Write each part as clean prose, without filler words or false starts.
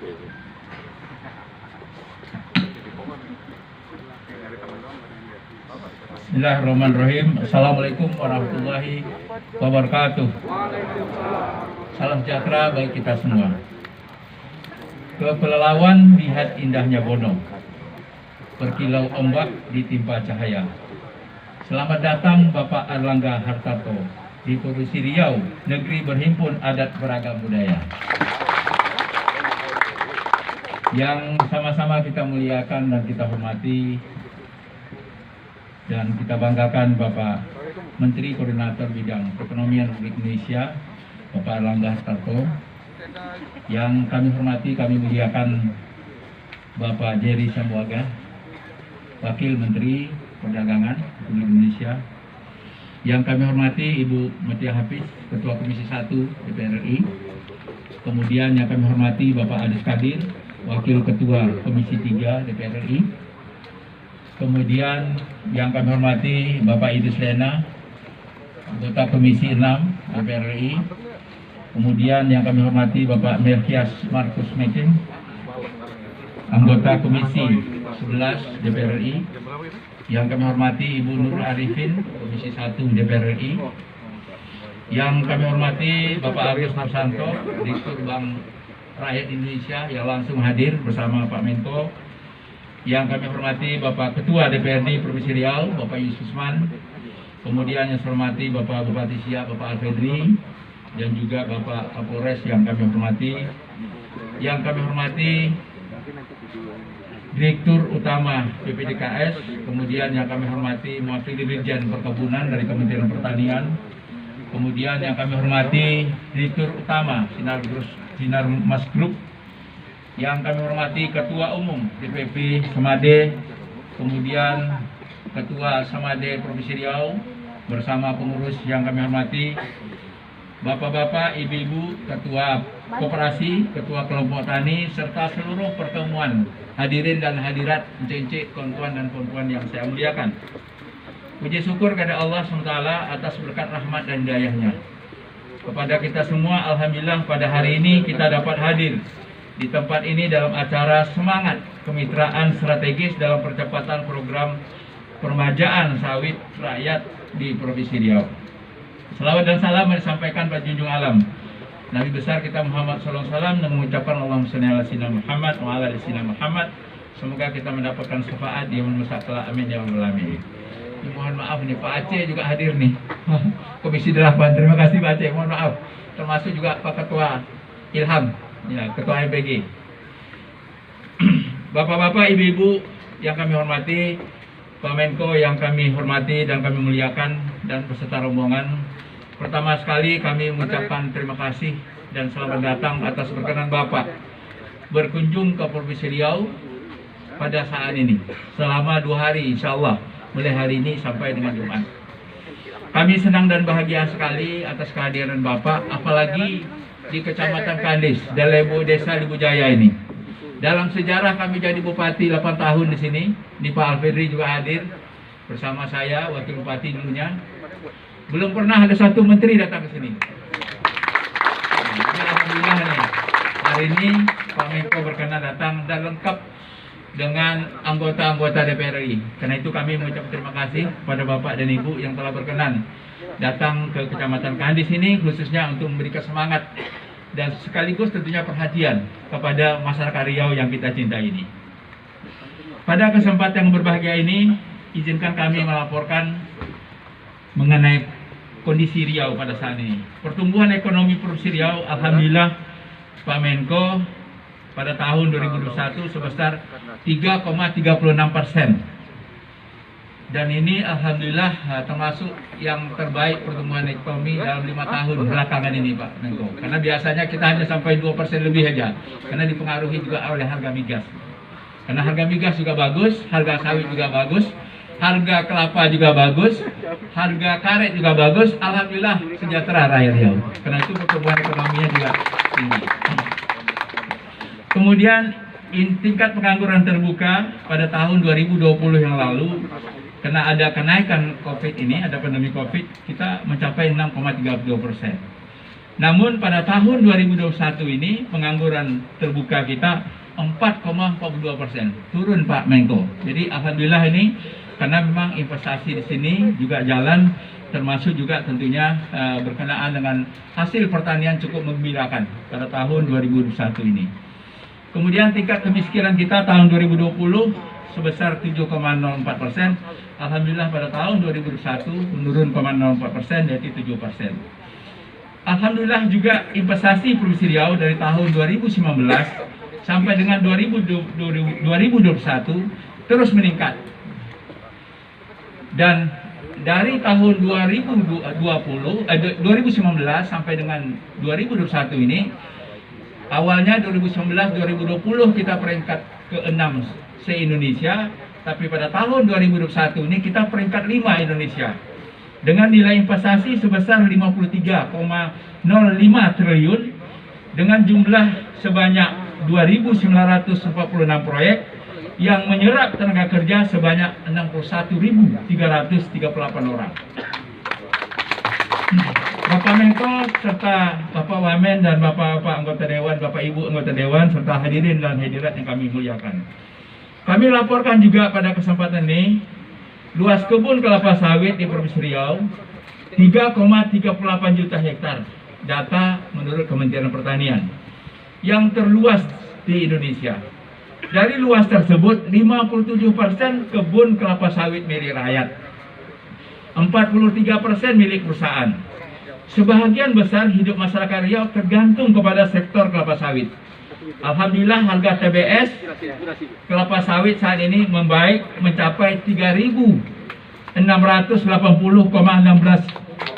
Bismillahirrahmanirrahim. Assalamualaikum warahmatullahi wabarakatuh. Salam sejahtera bagi kita semua. Kepulauan lihat indahnya Bono, berkilau ombak ditimpa cahaya. Selamat datang Bapak Airlangga Hartarto di Provinsi Riau, negeri berhimpun adat beragam budaya. Yang sama-sama kita muliakan dan kita hormati dan kita banggakan Bapak Menteri Koordinator Bidang Perekonomian Republik Indonesia, Bapak Airlangga Hartarto. Yang kami hormati, kami muliakan Bapak Jerry Sambuaga, Wakil Menteri Perdagangan Republik Indonesia. Yang kami hormati Ibu Mutia Hafiz, Ketua Komisi 1 DPR RI. Kemudian yang kami hormati Bapak Adis Kadir, Wakil Ketua Komisi 3 DPR RI. Kemudian yang kami hormati Bapak Idris Lena, anggota Komisi 6 DPR RI. Kemudian yang kami hormati Bapak Melkias Markus Mekin, anggota Komisi 11 DPR RI. Yang kami hormati Ibu Nur Arifin, Komisi 1 DPR RI. Yang kami hormati Bapak Arius Narsanto, Direktur Bank Rakyat Indonesia yang langsung hadir bersama Pak Menko. Yang kami hormati Bapak Ketua DPRD Provinsi Riau, Bapak Yusufman. Kemudian yang saya hormati Bapak Bupati Siak, Bapak Alfedri, dan juga Bapak Kapolres yang kami hormati. Yang kami hormati Direktur Utama BPDKS, kemudian yang kami hormati Mewakili Dirjen Perkebunan dari Kementerian Pertanian. Kemudian yang kami hormati Direktur Utama Sinar Mas Group. Yang kami hormati Ketua Umum DPP Samade, kemudian Ketua Samade Provinsi Riau bersama pengurus yang kami hormati, Bapak-bapak, Ibu-ibu, Ketua Koperasi, Ketua Kelompok Tani, serta seluruh pertemuan hadirin dan hadirat, encik-encik, kawan-kawan dan puan-puan yang saya muliakan. Puji syukur kepada Allah SWT atas berkat rahmat dan hidayahnya. Kepada kita semua, alhamdulillah pada hari ini kita dapat hadir di tempat ini dalam acara semangat kemitraan strategis dalam percepatan program permajaan sawit rakyat di Provinsi Riau. Salawat dan salam disampaikan pada junjung alam Nabi besar kita Muhammad SAW, dan mengucapkan Allahumma shalli ala sayyidina Muhammad wa ala ali sayyidina Muhammad. Semoga kita mendapatkan syafaat di yaumul musaqqala, amin ya rabbal alamin. Mohon maaf nih Pak Aceh juga hadir nih. Komisi 8. Terima kasih Pak Aceh, mohon maaf. Termasuk juga Pak Ketua Ilham, ya, Ketua MPG. Bapak-bapak, ibu-ibu yang kami hormati, Pak Menko yang kami hormati dan kami muliakan, dan peserta rombongan. Pertama sekali kami mengucapkan terima kasih dan selamat datang atas berkenan Bapak berkunjung ke Provinsi Riau pada saat ini selama 2 hari insya Allah, mulai hari ini sampai dengan Jumat. Kami senang dan bahagia sekali atas kehadiran Bapak, apalagi di Kecamatan Kandis, Dalebo Desa Libu Jaya ini. Dalam sejarah kami jadi bupati 8 tahun di sini. Ini Pak Alfedri juga hadir bersama saya, wakil bupati dulunya. Belum pernah ada satu menteri datang ke sini. Alhamdulillah nih, hari ini Pak Menko berkenan datang dan lengkap dengan anggota-anggota DPR RI. Karena itu kami mengucapkan terima kasih kepada Bapak dan Ibu yang telah berkenan datang ke Kecamatan Kandis ini, khususnya untuk memberikan semangat dan sekaligus tentunya perhatian kepada masyarakat Riau yang kita cintai ini. Pada kesempatan yang berbahagia ini, izinkan kami melaporkan mengenai kondisi Riau pada saat ini. Pertumbuhan ekonomi Provinsi Riau, alhamdulillah Pak Menko, pada tahun 2021 sebesar 3,36%. Dan ini alhamdulillah termasuk yang terbaik pertumbuhan ekonomi dalam 5 tahun belakangan ini Pak Menko. Karena biasanya kita hanya sampai 2% lebih aja. Karena dipengaruhi juga oleh harga migas. Karena harga migas juga bagus, harga sawit juga bagus, harga kelapa juga bagus, harga karet juga bagus. Alhamdulillah sejahtera rakyat Riau. Karena itu pertumbuhan ekonominya juga tinggi. Kemudian tingkat pengangguran terbuka pada tahun 2020 yang lalu, karena ada kenaikan COVID ini, ada pandemi COVID, kita mencapai 6,32%. Namun pada tahun 2021 ini pengangguran terbuka kita 4,42%, turun Pak Menko. Jadi alhamdulillah ini karena memang investasi di sini juga jalan, termasuk juga tentunya berkenaan dengan hasil pertanian cukup menggembirakan pada tahun 2021 ini. Kemudian tingkat kemiskinan kita tahun 2020 sebesar 7,04%. Alhamdulillah pada tahun 2021 menurun 0,04% yaitu 7%. Alhamdulillah juga investasi Provinsi Riau dari tahun 2019 sampai dengan 2021 terus meningkat. Dan dari tahun 2019 sampai dengan 2021 ini, awalnya 2019-2020 kita peringkat ke-6 se-Indonesia, tapi pada tahun 2021 ini kita peringkat 5 Indonesia dengan nilai investasi sebesar 53,05 triliun dengan jumlah sebanyak 2.946 proyek yang menyerap tenaga kerja sebanyak 61.338 orang. Bapak Menko serta Bapak Wamen dan Bapak-Bapak anggota Dewan, Bapak Ibu anggota Dewan serta hadirin dan hadirat yang kami muliakan. Kami laporkan juga pada kesempatan ini, luas kebun kelapa sawit di Provinsi Riau 3,38 juta hektar, data menurut Kementerian Pertanian, yang terluas di Indonesia. Dari luas tersebut, 57% kebun kelapa sawit milik rakyat, 43% milik perusahaan. Sebahagian besar hidup masyarakat Riau tergantung kepada sektor kelapa sawit. Alhamdulillah harga TBS kelapa sawit saat ini membaik mencapai 3.680,16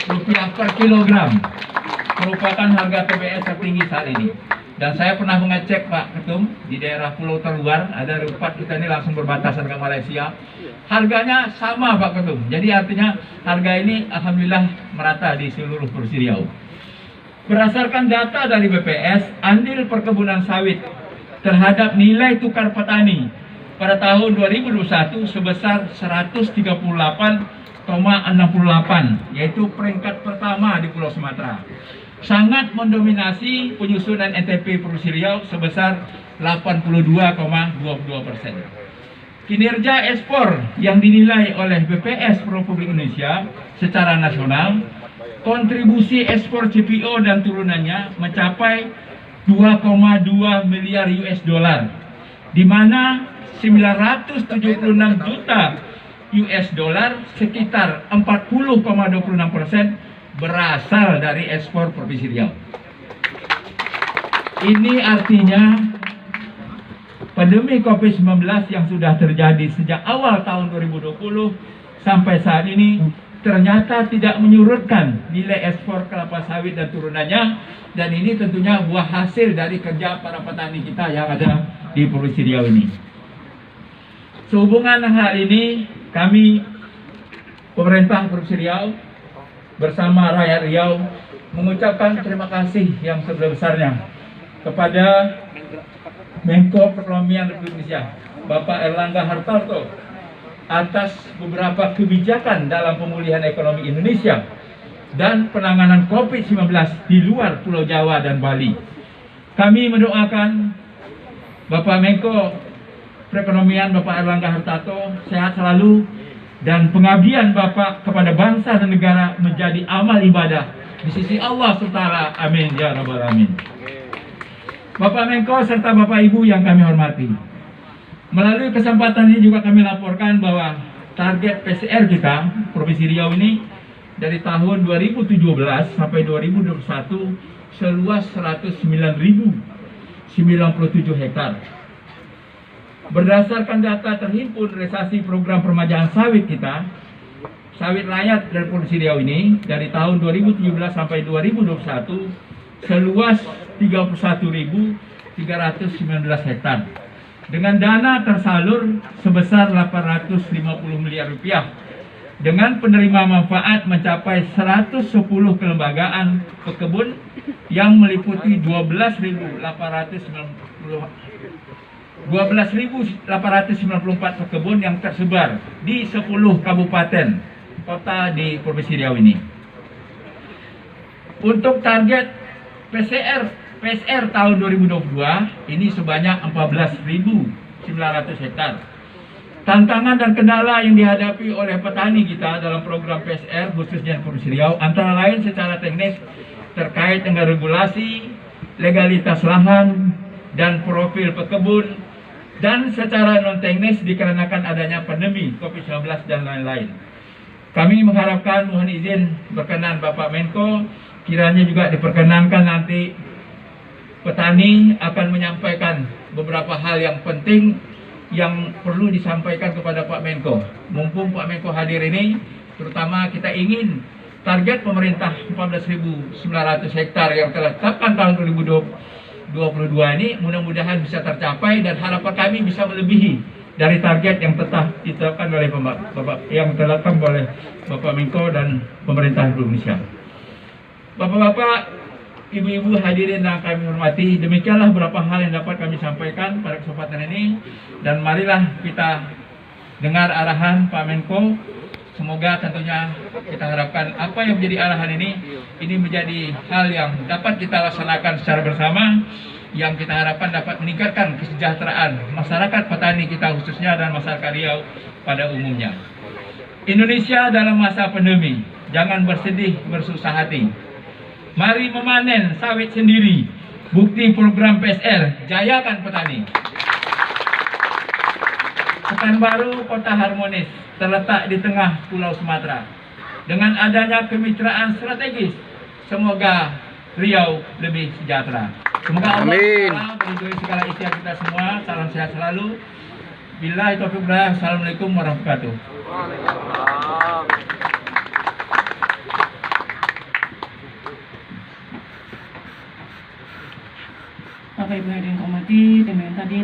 rupiah per kilogram, merupakan harga TBS tertinggi saat ini. Dan saya pernah mengecek Pak Ketum di daerah pulau terluar, ada tempat kita ini langsung berbatasan ke Malaysia, harganya sama Pak Ketum. Jadi artinya harga ini alhamdulillah merata di seluruh Provinsi Riau. Berdasarkan data dari BPS, andil perkebunan sawit terhadap nilai tukar petani pada tahun 2021 sebesar 138,68, yaitu peringkat pertama di Pulau Sumatera. Sangat mendominasi penyusunan NTP Provinsi Riau sebesar 82,22%. Kinerja ekspor yang dinilai oleh BPS Republik Indonesia secara nasional, kontribusi ekspor CPO dan turunannya mencapai 2,2 miliar US dollar, di mana 976 juta US dollar, sekitar 40,26%, berasal dari ekspor Provinsi Riau. Ini artinya pandemi COVID-19 yang sudah terjadi sejak awal tahun 2020 sampai saat ini ternyata tidak menyurutkan nilai ekspor kelapa sawit dan turunannya, dan ini tentunya buah hasil dari kerja para petani kita yang ada di Provinsi Riau ini. Sehubungan dengan hal ini, kami pemerintah Provinsi Riau bersama rakyat Riau mengucapkan terima kasih yang sebesar-besarnya kepada Menko Perekonomian Republik Indonesia Bapak Erlangga Hartarto atas beberapa kebijakan dalam pemulihan ekonomi Indonesia dan penanganan COVID-19 di luar Pulau Jawa dan Bali. Kami mendoakan Bapak Menko Perekonomian Bapak Erlangga Hartarto sehat selalu, dan pengabdian Bapak kepada bangsa dan negara menjadi amal ibadah di sisi Allah SWT. Amin ya rabbal alamin. Bapak Menko serta Bapak Ibu yang kami hormati, melalui kesempatan ini juga kami laporkan bahwa target PCR kita Provinsi Riau ini dari tahun 2017 sampai 2021 seluas 109.097 hektar. Berdasarkan data terhimpun realisasi program permajaan sawit kita, sawit rakyat dari Provinsi Riau ini dari tahun 2017 sampai 2021 seluas 31.319 hektar dengan dana tersalur sebesar 850 miliar rupiah, dengan penerima manfaat mencapai 110 kelembagaan pekebun yang meliputi 12.894 pekebun yang tersebar di 10 kabupaten kota di Provinsi Riau ini. Untuk target PSR tahun 2022 ini sebanyak 14.900 hektar. Tantangan dan kendala yang dihadapi oleh petani kita dalam program PSR khususnya Provinsi Riau antara lain secara teknis terkait dengan regulasi, legalitas lahan, dan profil pekebun, dan secara non teknis dikarenakan adanya pandemi COVID-19 dan lain-lain. Kami mengharapkan, mohon izin berkenan Bapak Menko, kiranya juga diperkenankan nanti petani akan menyampaikan beberapa hal yang penting yang perlu disampaikan kepada Pak Menko. Mumpung Pak Menko hadir ini, terutama kita ingin target pemerintah 14.900 hektar yang telah ditetapkan tahun 2022 ini mudah-mudahan bisa tercapai dan harapan kami bisa melebihi dari target yang ditetapkan oleh Bapak Menko dan pemerintah Indonesia. Bapak-bapak, ibu-ibu hadirin yang kami hormati, demikianlah beberapa hal yang dapat kami sampaikan pada kesempatan ini, dan marilah kita dengar arahan Pak Menko. Semoga tentunya kita harapkan apa yang menjadi arahan ini menjadi hal yang dapat kita laksanakan secara bersama, yang kita harapkan dapat meningkatkan kesejahteraan masyarakat petani kita khususnya dan masyarakat Riau pada umumnya. Indonesia dalam masa pandemi, jangan bersedih bersusah hati. Mari memanen sawit sendiri. Bukti program PSR, jayakan petani. Pekanbaru kota harmonis, terletak di tengah Pulau Sumatera. Dengan adanya kemitraan strategis, semoga Riau lebih sejahtera. Semoga Allah meridhoi segala ikhtiar kita semua. Salam sehat selalu. Billahi taufiq wal hidayah. Assalamualaikum warahmatullahi wabarakatuh. Bapak Ibu hadirin hormati, demikian tadi